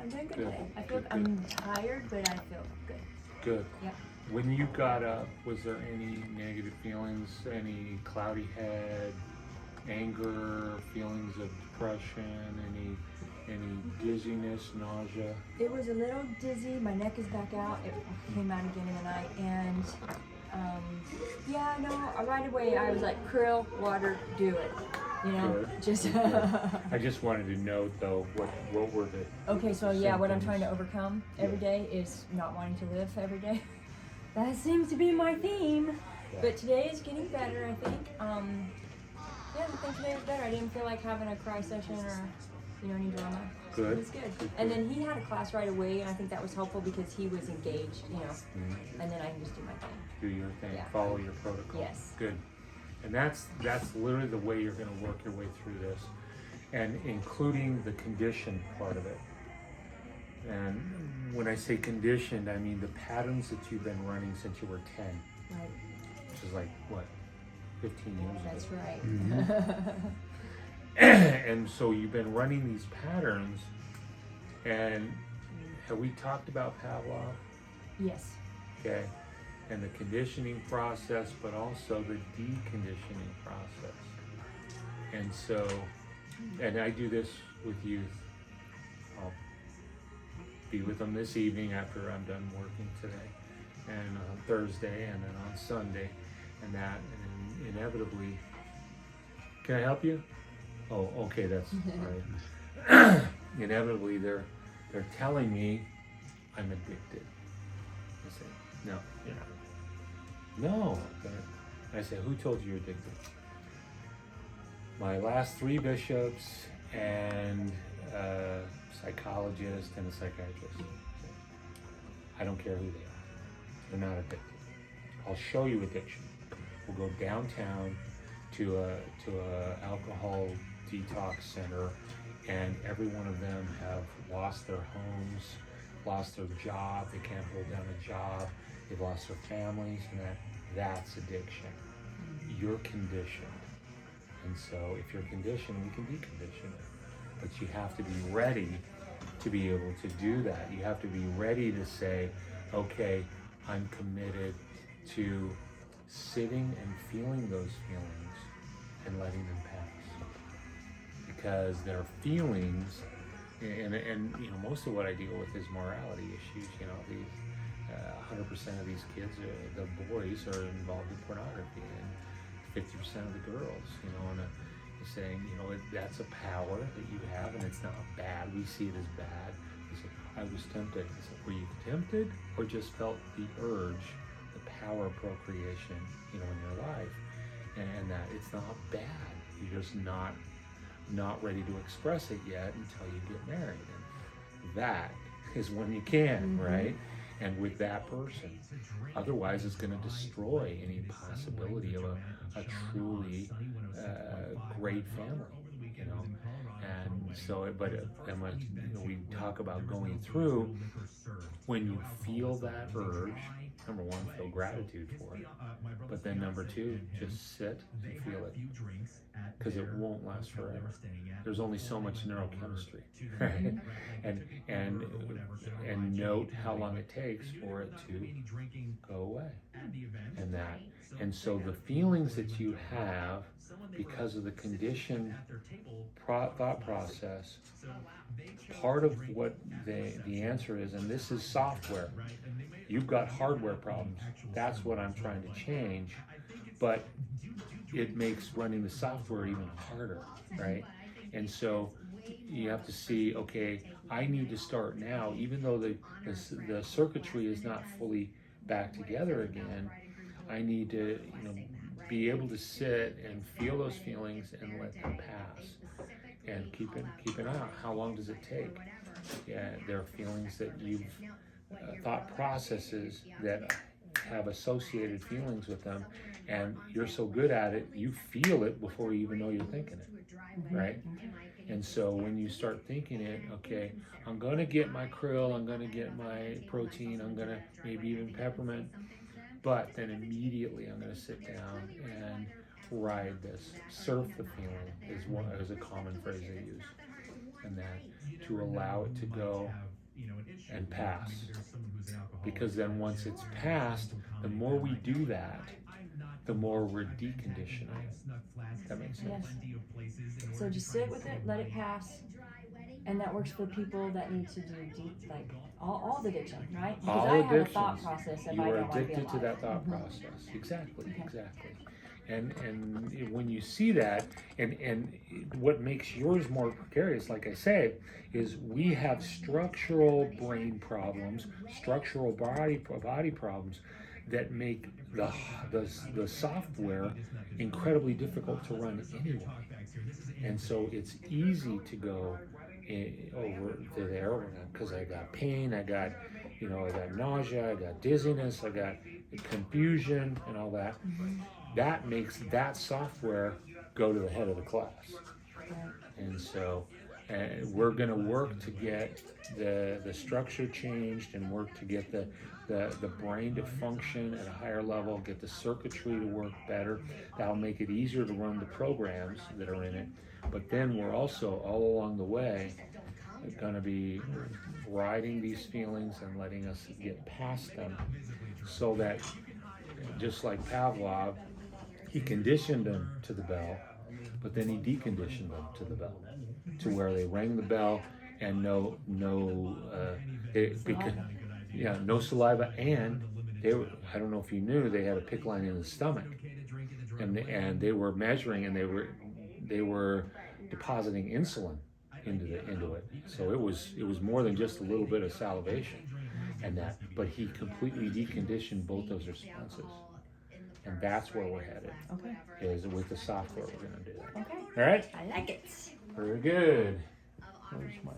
I'm doing good today. I feel I'm tired, but I feel good. Good. Yep. When you got up, was there any negative feelings, any cloudy head, anger, feelings of depression, any dizziness, nausea? It was a little dizzy. My neck is back out. It came out again in the night, and yeah, no, right away I was like, krill, water, do it. You know, Good. just. I just wanted to note though, what were the Okay, so yeah, what I'm trying to symptoms? overcome every day is not wanting to live every day. That seems to be my theme. Yeah. But today is getting better, I think. Yeah, I think today was better. I didn't feel like having a cry session or, any drama. Good. It was good. And then he had a class right away, and I think that was helpful because he was engaged, and then I can just do my thing. Do your thing, Yeah. follow your protocol. Yes. Good. And that's literally the way you're going to work your way through this, and including the conditioned part of it. And when I say conditioned, I mean the patterns that you've been running since you were 10, Right. which is like, what, 15 years ago? That's right. Mm-hmm. And so you've been running these patterns, and have we talked about Pavlov? Yes. Okay, and the conditioning process, but also the deconditioning process. And so, and I do this with youth. I'll be with them this evening after I'm done working today, and on Thursday, and then on Sunday, and inevitably, can I help you? Oh, okay, that's all right. Inevitably, they're telling me I'm addicted. I say, no, you're not. No. I say, who told you you're addicted? My last 3 bishops and a psychologist and a psychiatrist. I don't care who they are. They're not addicted. I'll show you addiction. We'll go downtown to a alcohol detox center, and every one of them have lost their homes, lost their job, they can't hold down a job, they've lost their families, and that's addiction. You're conditioned. And so if you're conditioned, we can decondition it. But you have to be ready to be able to do that. You have to be ready to say, okay, I'm committed to sitting and feeling those feelings and letting them pass. Because their feelings, and most of what I deal with is morality issues. These 100% of these kids, the boys, are involved in pornography, and 50% of the girls. And you're saying, that's a power that you have, and it's not bad. We see it as bad. He said, I was tempted. I said, were you tempted, or just felt the urge, the power of procreation, in your life, and that it's not bad. You're just not ready to express it yet until you get married, and that is when you can, right? And with that person, otherwise it's going to destroy any possibility of a truly great family, And so, and when we talk about going through, when you feel that urge, number one, feel gratitude for it, but then number 2, just sit and feel it, because it won't last forever. There's only so much neurochemistry, right? And note how long it takes for it to go away, and so the feelings that you have because of the conditioned thought process, part of what the answer is, and this is software. You've got hardware problems. That's what I'm trying to change, but it makes running the software even harder, right? And so you have to see, okay, I need to start now, even though the circuitry is not fully back together again. I need to, be able to sit and feel those feelings and let them pass, and keep an eye out. How long does it take? Yeah, there are feelings that you've thought processes that have associated feelings with them, and you're so good at it, you feel it before you even know you're thinking it, right? And so when you start thinking it, okay, I'm going to get my krill, I'm going to get my protein, I'm going to maybe even peppermint, but then immediately I'm going to sit down and ride this. Surf the feeling is a common phrase they use, and that to allow it to go and pass. Because then once it's passed, the more we do that, the more we're deconditioning. That makes sense. Yes. So just sit with it, let it pass. And that works for people that need to do deep, like all the addiction, right? Because All I have a addictions. thought process if You I are don't want to be addicted to alive. that thought process. Exactly, exactly. And when you see that, and what makes yours more precarious, like I say, is we have structural brain problems, structural body problems that make the software incredibly difficult to run anyway. And so it's easy to go over to there because I got pain, I got nausea, I got dizziness, I got confusion and all that. That makes that software go to the head of the class. And so we're going to work to get the structure changed and work to get the brain to function at a higher level, get the circuitry to work better. That'll make it easier to run the programs that are in it. But then we're also, all along the way, going to be riding these feelings and letting us get past them, so that, just like Pavlov, he conditioned them to the bell, but then he deconditioned them to the bell, to where they rang the bell and no saliva, and I don't know if you knew, they had a PICC line in the stomach, and they were measuring, and they were depositing insulin into it. So it was more than just a little bit of salivation and that, but he completely deconditioned both those responses. And that's where we're headed. Okay. Is with the software we're going to do that. Okay. All right? I like it. Very good. Where's my